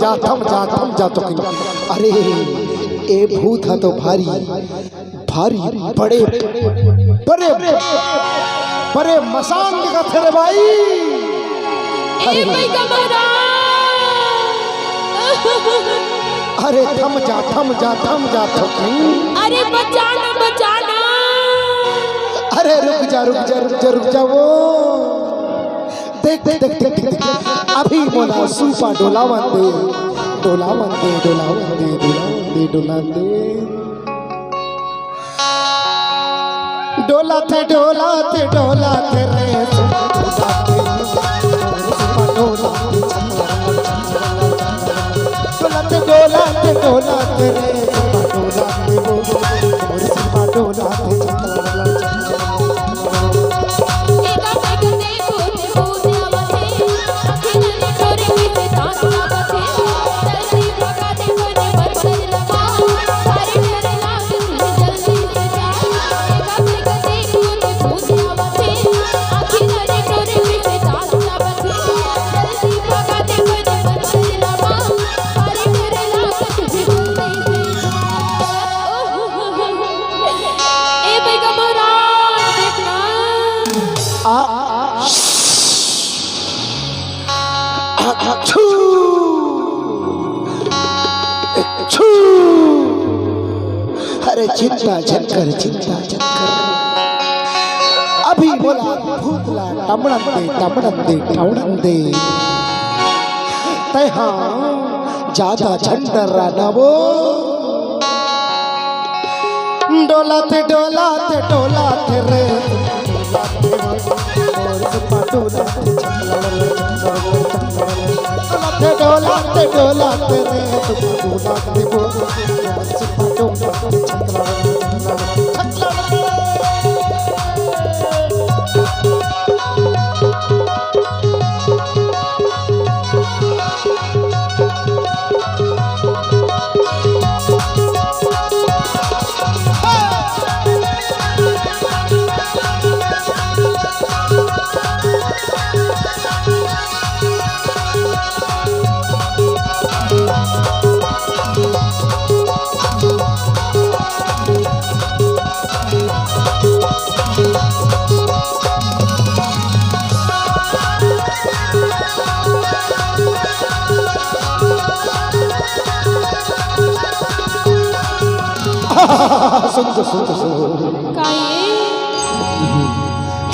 जा थम जा तो अरे ए भूत है तो भारी भारी बड़े बड़े बड़े मसान का थे भाई। अरे थम जा तो अरे बचाना बचाना। अरे रुक जा वो देख अभी मोला सूपा डोलावन दे डोलाते रे डोलाते रे अरे चिंता झनकर अभी बोला भूतला टमड़न दे तय हाँ ज्यादा झंडर राना वो डोलाते रे डोलाते रे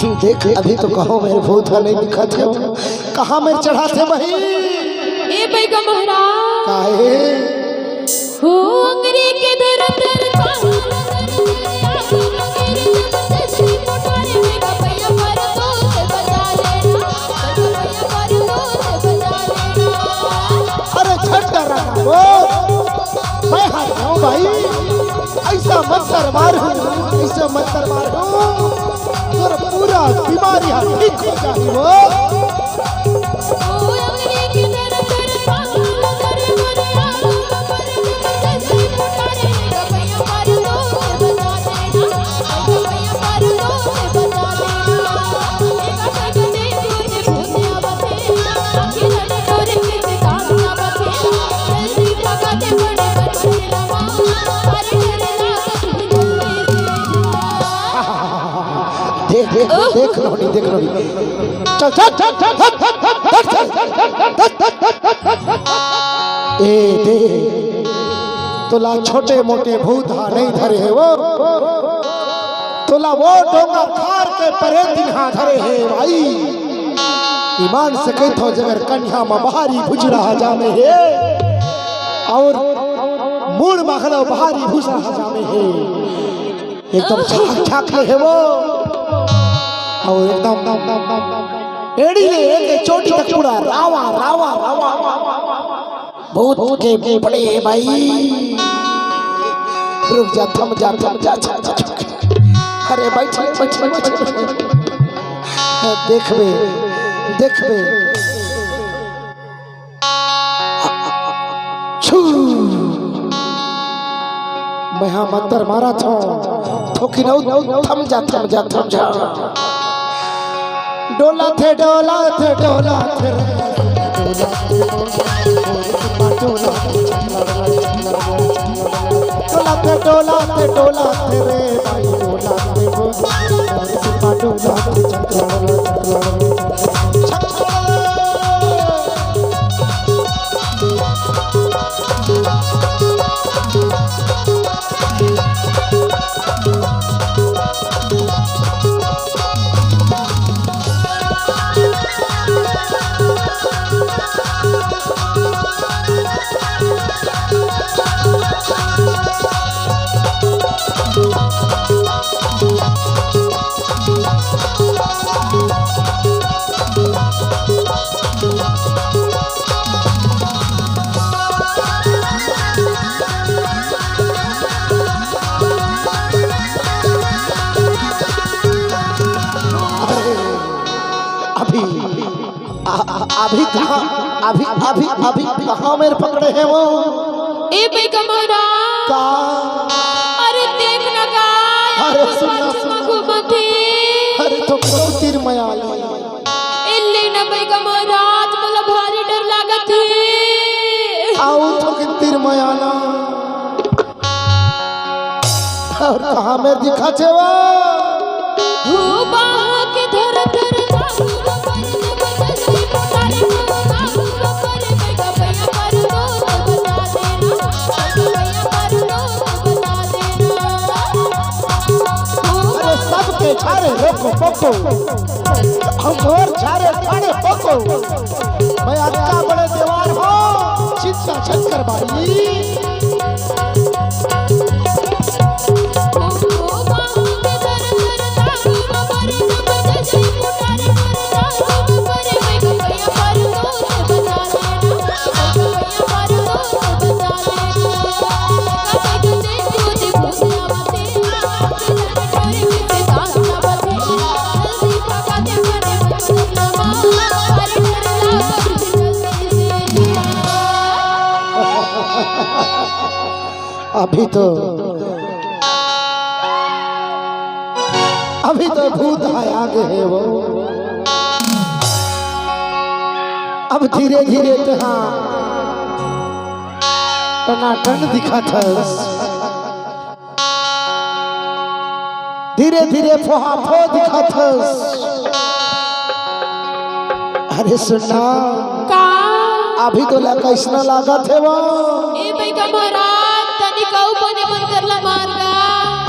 सुन देख अभी तो कहो मेरे भूत नहीं दिखा थे कहाँ मेरे चढ़ा थे वही ए भाई का महाराज काहे हो अंगरी के दर अरे छट वो मैं हाथ भाई ऐसा मत मारो तोर पूरा बीमारी ठीक हो जाए वो देख लो चल ए दे तोला छोटे मोटे भूत नहीं धरे है वो तोला वो डोंगा खार के परे दिन्हा धरे है भाई ईमान से कही तो जगर कन्या में बाहरी भुजरा जामे है और मूड़ मखलो बाहरी भुजरा जामे है एकदम छाक ले है वो और एकदम एड़ी ले एक चोटी तक पूरा रावा बहुत के बड़े भाई रुक जा थम जा अरे बैठ देखबे मैं हाँ मंत्र मारा था थोकी नौ थम जा डोला थे डोलाते डोलाते रे भाई डोलाते डोलाते अभी कहाँ अभी अभी अभी कहाँ मेरे पकड़े हैं वो ए भाई कमरा का अरे देख लगा अरे सुना सुना घूमते अरे तो तीर मयाली इल्ली न भाई कमरा मतलब भारी डर लागत है आओ तो कि तीर मयाला और कहाँ मेरे दिखा छेवा हो बाह के धर धर छारे रोको पोको हम और छारे पाने पोको मैं अक्का बड़े दीवार हो चिंता छक्कर भाई अभी तो भूत है आगे है वो अब धीरे धीरे कहाँ टनाटन दिखा था धीरे धीरे फोहा फो दिखा था अरे सुनना का अभी तो लगा इसना लगा थे वो ए भाई कमरा काऊ पानी बंद कर ला मारगा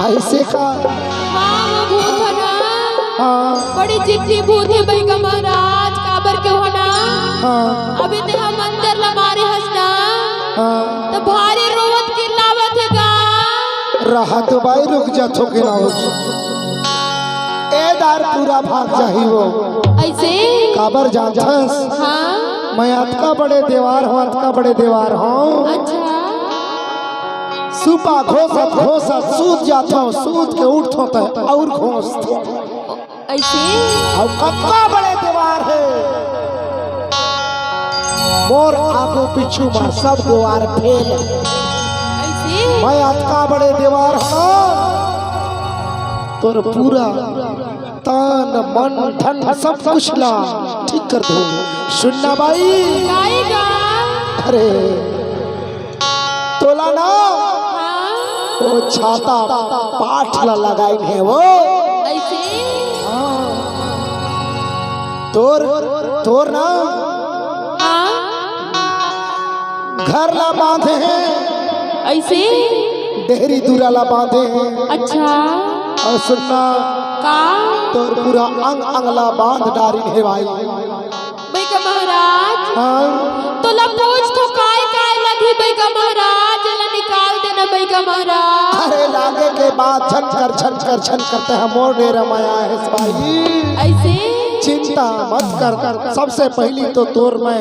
ऐसे का हाँ वो भूत है ना हाँ बड़ी जिद्दी भूत है भाई का महाराज काबर के होना हाँ अभी ते हम अंदर ला मारे हंसना हाँ तो भारी रोवत की लावत है गा रहा तो भाई रुक जा थोके ना हो ए दार पूरा भाग जाही वो ऐसे काबर जानथस हाँ मैं अतका बड़े दीवार हूँ अतका बड़े दीवार हूँ अच्छा सुपा घोसत घोसत सूत जाता हूँ सूत के उठता तो और घोसता ऐसे और कत्ता बड़े दीवार है मोर आगो पिछू में सब दीवार फेल ऐसे मैं अतका बड़े दीवार हूँ तोर पूरा तन मन धन सब कुछ ला ठीक कर दो सुनना भाई गाएगा अरे तोला ना हाँ वो छाता पाठ ला लगाई है वो ऐसे तोर तोर ना हाँ घर ला बांधे हैं ऐसे डेहरी दूरा ला बांधे हैं अच्छा और सुनना का तोर पूरा अंग अंगला बांध डारी है भाई भाई का महाराज हाँ तो लपूछ तो काय काय लगी भाई का महाराज ला निकाल देना भाई का महाराज अरे लागे के बाद छन कर करते हैं मोर डेरा माया है भाई ऐसे चिंता मत कर सबसे पहली तो तोर में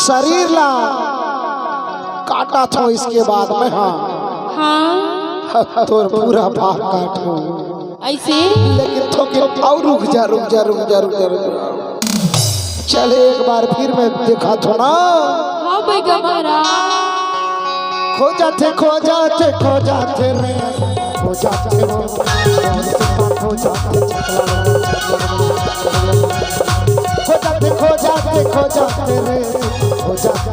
शरीर ला काटा था इसके बाद में हाँ हाँ तोर पूरा भाग काटू ऐसे लेकिन थोके और रुक जा चले एक बार फिर मैं देखा तो ना हाँ भाई का महाराज खो जाते रे खो जाते रो खो जाते जाते रे हो जाते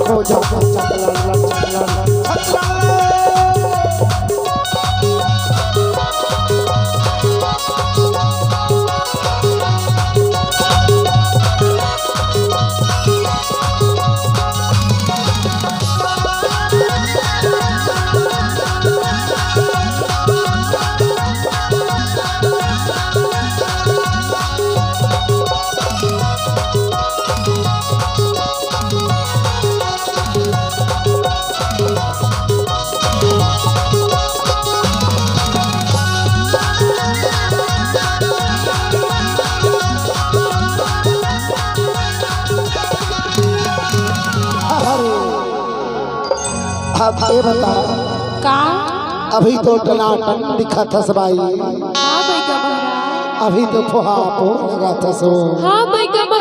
हो जाते अब ये बता का अभी तो टनाटन दिखा था सबाई हाँ बैगा महाराज अभी तो फुहा लगा था सो हाँ बैगा महाराज